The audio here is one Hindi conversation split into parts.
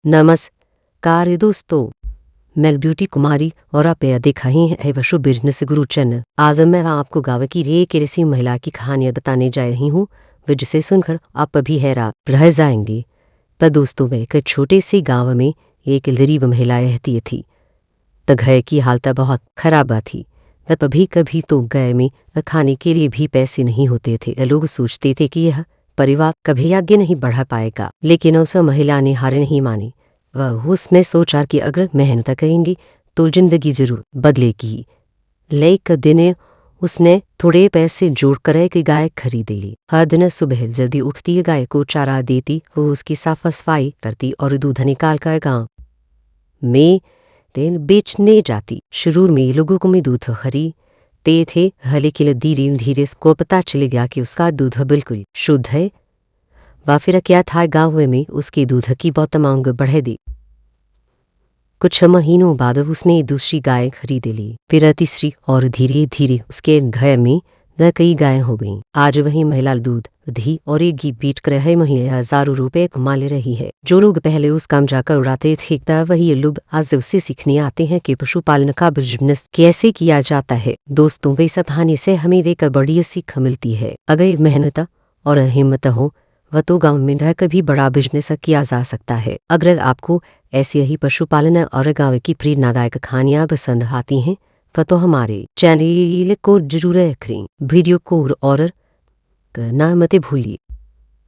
नमस्कार दोस्तों, मैं ब्यूटी कुमारी और आप देख रहे हैं वशु बिजनेस गुरु चैनल। आज मैं आपको गाँव की एक ऐसी महिला की कहानियाँ बताने जा रही हूँ जिसे सुनकर आप भी हैरान रह जाएंगे। पर दोस्तों, वह एक छोटे से गाँव में एक गरीब महिला रहती थी। तो घर की हालत बहुत खराब थी। कभी कभी तो घर में खाने के लिए भी पैसे नहीं होते थे। लोग सोचते थे कि यह परिवार कभी आगे नहीं बढ़ा पाएगा, लेकिन उस महिला ने हार नहीं मानी। वह उसने सोचा कि अगर मेहनत करेंगी तो जिंदगी जरूर बदलेगी। एक दिन उसने थोड़े पैसे जोड़कर एक गाय खरीद ली। हर दिन सुबह जल्दी उठती, गाय को चारा देती, वो उसकी साफ सफाई करती और दूध निकाल कर गाँव में तेल बेचने जाती। शुरू में लोगों को में दूध खरीदते थे, लेकिन धीरे धीरे को पता चल गया कि उसका दूध बिल्कुल शुद्ध है। वह फिर क्या था, गाँव में उसके दूध की बहुत मांग बढ़ दी। कुछ महीनों बाद उसने दूसरी गाय खरीद ली, फिर तीसरी, और धीरे धीरे उसके घर में न कई गायें हो गईं। आज वही महिला दूध, घी और एक घी बेच कर महीने हजारों रुपए कमा ले रही है। जो लोग पहले उस काम जाकर उड़ाते थे, वही लोग आज उससे सीखने आते हैं कि पशुपालन का बिजनेस कैसे किया जाता है। दोस्तों, वे सब कहानी से हमें एक बड़ी सीख मिलती है। अगर मेहनत और हिम्मत हो वह तो गांव में रहकर भी बड़ा बिजनेस किया जा सकता है। अगर आपको ऐसे ही पशुपालन और गांव की प्रेरणादायक कहानियां पसंद आती हैं तो हमारे चैनल को जरूर करें, वीडियो को और करना मत भूलिए।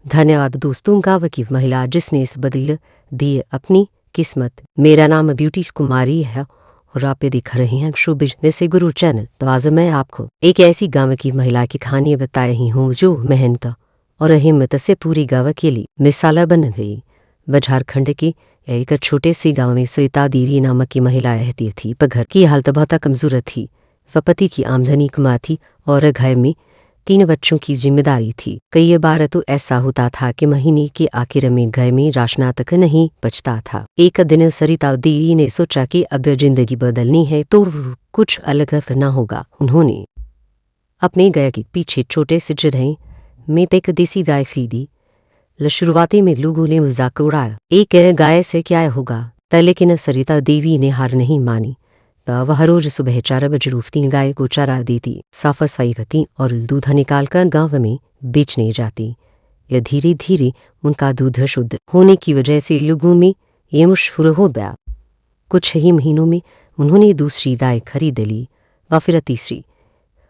धन्यवाद दोस्तों। गांव की महिला जिसने इस बदल दी अपनी किस्मत। मेरा नाम ब्यूटी कुमारी है और आप देख रहे हैं शो बिजनेस गुरु चैनल। तो आज मैं आपको एक ऐसी गांव की महिला की कहानी बता रही हूँ जो मेहनत और हिम्मत से पूरी गांव के लिए मिसाल बन गई। वह झारखंड के एक छोटे से गांव में सरिता देवी नामक की महिला रहती थी। पर घर की हालत बहुत कमजोर थी। वह पति की आमदनी कमा थी और घर में 3 बच्चों की जिम्मेदारी थी। कई बार तो ऐसा होता था कि महीने के आखिर में घर में राशन तक नहीं बचता था। एक दिन सरिता देवी ने सोचा कि अगर जिंदगी बदलनी है तो कुछ अलग करना होगा। उन्होंने अपने घर के पीछे छोटे से जगह में एक देसी गाय खरीदी। शुरुआती में लोगों ने मजाक उड़ाया, एक गाय से क्या होगा, लेकिन सरिता देवी ने हार नहीं मानी। वह रोज सुबह 4 बजे उठती, गाय को चारा देती, साफ सफाई करती और दूध निकालकर गांव में बेचने जाती। यह धीरे धीरे उनका दूध शुद्ध होने की वजह से लोगों में ये मशहूर हो गया। कुछ ही महीनों में उन्होंने दूसरी गाय खरीद ली व फिर तीसरी।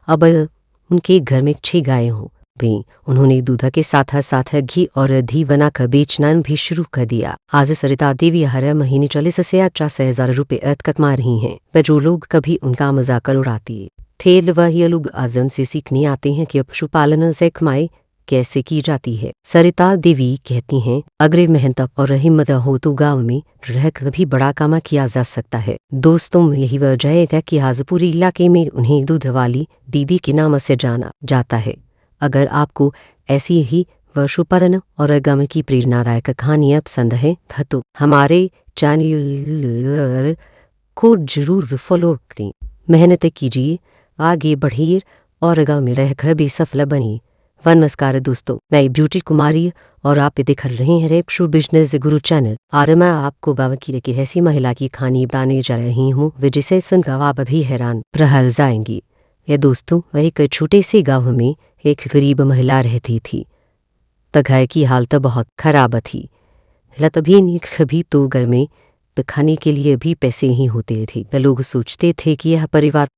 अब उनके घर में 6 गायें हो गईं। उन्होंने दूध के साथ साथ घी और घी बनाकर बेचना भी शुरू कर दिया। आज सरिता देवी हर महीने 40 से 50,000 रुपए कमा रही हैं। पर जो लोग कभी उनका मजाक उड़ाते थे, वही लोग आज उनसे सीखने आते हैं कि पशुपालन से कमाई कैसे की जाती है। सरिता देवी कहती हैं, अगर मेहनत और हिम्मत हो तो गांव में रहकर भी बड़ा काम किया जा सकता है। दोस्तों, यही वजह है कि आज पूरे इलाके में उन्हें दूध वाली दीदी के नाम से जाना जाता है। अगर आपको ऐसी ही पशुपालन और गांव की प्रेरणादायक कहानियां पसंद है तो हमारे चैनल को जरूर फॉलो करें। मेहनत कीजिए, आगे बढ़िए और गांव में रहकर भी सफल बनिए। नमस्कार दोस्तों, मैं ब्यूटी कुमारी और आप देख रहे हैं शो बिजनेस गुरु चैनल। आज मैं आपको गाँव की एक ऐसी महिला की कहानी बताने जा रही हूँ जिसे सुनकर आप भी हैरान रह जाएंगी। ये दोस्तों, वह एक छोटे से गांव में एक गरीब महिला रहती थी। तो घर की हालत बहुत खराब थी। कभी तो घर में खाने के लिए भी पैसे ही होते थे। लोग सोचते थे कि यह परिवार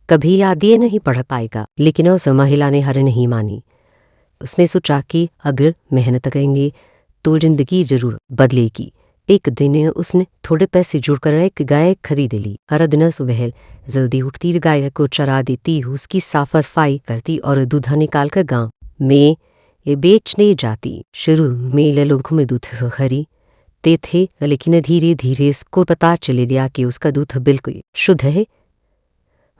कभी आगे नहीं बढ़ पाएगा, लेकिन उस महिला ने हार नहीं मानी। उसने सोचा कि अगर मेहनत करेंगे तो जिंदगी जरूर बदलेगी। एक दिन उसने थोड़े पैसे जोड़कर एक गाय खरीद ली। हर दिन सुबह जल्दी उठती, गाय को चरा देती, उसकी साफ सफाई करती और दूध निकालकर गांव में बेचने जाती। शुरू में लोगों में दूध खरीदते थे, लेकिन धीरे धीरे इसको पता चल गया कि उसका दूध बिल्कुल शुद्ध है।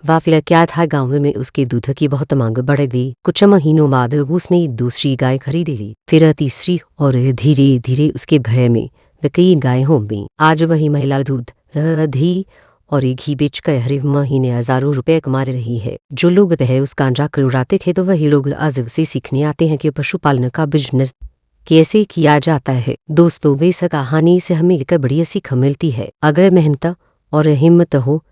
वह फिर क्या था, गांव में उसके दूध की बहुत मांग बढ़ गई। कुछ महीनों बाद उसने दूसरी गाय खरीद ली, फिर तीसरी, और धीरे धीरे उसके घर में कई गायें हो गईं। आज वही महिला दूध, घी और घी बेचकर हर महीने हजारों रुपए कमा रही है। जो लोग पहले उस गांजा कर उड़ाते थे, तो वही लोग आज उसे सीखने आते हैं कि पशुपालन का बिजनेस कैसे किया जाता है। दोस्तों, इस कहानी से हमें एक बड़ी सीख मिलती है। अगर मेहनत और हिम्मत हो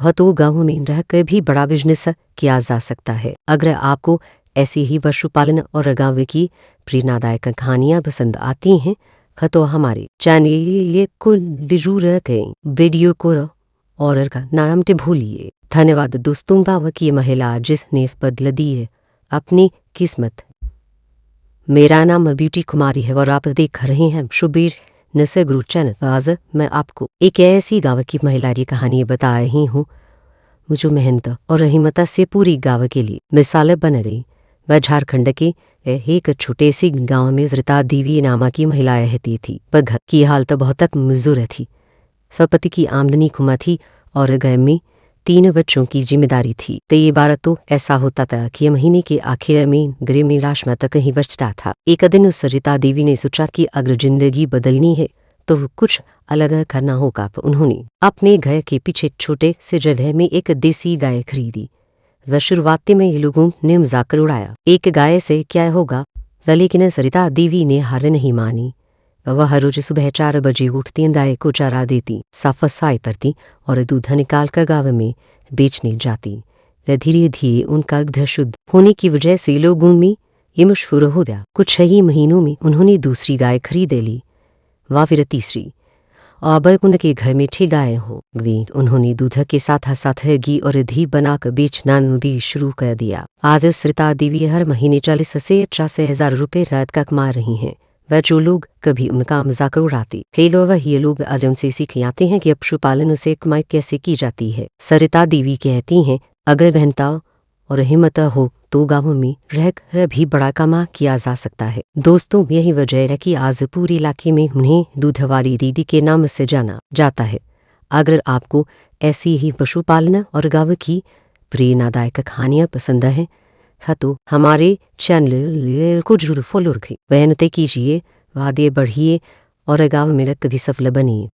वह तो गाँव में रहकर भी बड़ा बिजनेस किया जा सकता है। अगर आपको ऐसी ही पशुपालन और गाँव की प्रेरणादायक कहानियाँ पसंद आती हैं तो हमारे चैनल को जरूर करें, वीडियो को और का नाम ते भूलिए। धन्यवाद दोस्तों। गाँव की महिला जिसने बदल दी है अपनी किस्मत। मेरा नाम ब्यूटी कुमारी है और आप देख रहे हैं शुबीर नसे गुरु चैनल। आज मैं आपको एक ऐसी गाँव की महिला की कहानी बता रही हूँ जो मेहनत और हिम्मत से पूरी गाँव के लिए मिसाल बन रही। वह झारखंड के एक छोटे से गांव में रीता देवी नामा की महिला रहती थी। वह घर की हालत बहुत कमजोर थी। पति की आमदनी कम थी और घर में 3 बच्चों की जिम्मेदारी थी। कई बार तो ऐसा होता था कि महीने के आखिर में गृह में राशन तक ही बचता था। एक दिन उस रीता देवी ने सोचा कि अगर जिंदगी बदलनी है तो कुछ अलग करना होगा। उन्होंने अपने घर के पीछे छोटे से जगह में एक देसी गाय खरीदी। वह शुरुआती में लोगों ने मजाक उड़ाया, एक गाय से क्या होगा, लेकिन सरिता देवी ने हार नहीं मानी। वह हर रोज सुबह 4 बजे उठती, गाय को चारा देती, साफ सफाई करती और दूध निकाल कर गाँव में बेचने जाती। वह धीरे धीरे उनका दूध शुद्ध होने की वजह से लोगों में ये मशहूर हो गया। कुछ ही महीनों में उन्होंने दूसरी गाय खरीद ली, व फिर तीसरी। अब उनके घर में 6 गायें हो गई। उन्होंने दूध के साथ साथ घी और घी बनाकर बेचना भी शुरू कर दिया। आज रीता देवी हर महीने 40 से 50,000 रुपये रात का कमा रही हैं। वह जो लोग कभी उनका मजाक उड़ाते थे वही लोग आज उनसे सीख आते हैं कि पशुपालन से कमाई कैसे की जाती है। रीता देवी कहती हैं, अगर मेहनत और हिम्मत हो तो गाँव में रहकर भी बड़ा कमा किया जा सकता है। दोस्तों, यही वजह है कि आज पूरे इलाके में उन्हें दूध वाली दीदी के नाम से जाना जाता है। अगर आपको ऐसी ही पशुपालन और गाँव की प्रेरणादायक कहानियाँ पसंद हैं तो हमारे चैनल को जरूर फॉलो रखें, मेहनत कीजिए, आगे बढ़िए और गाँव में कभी सफल बनिए।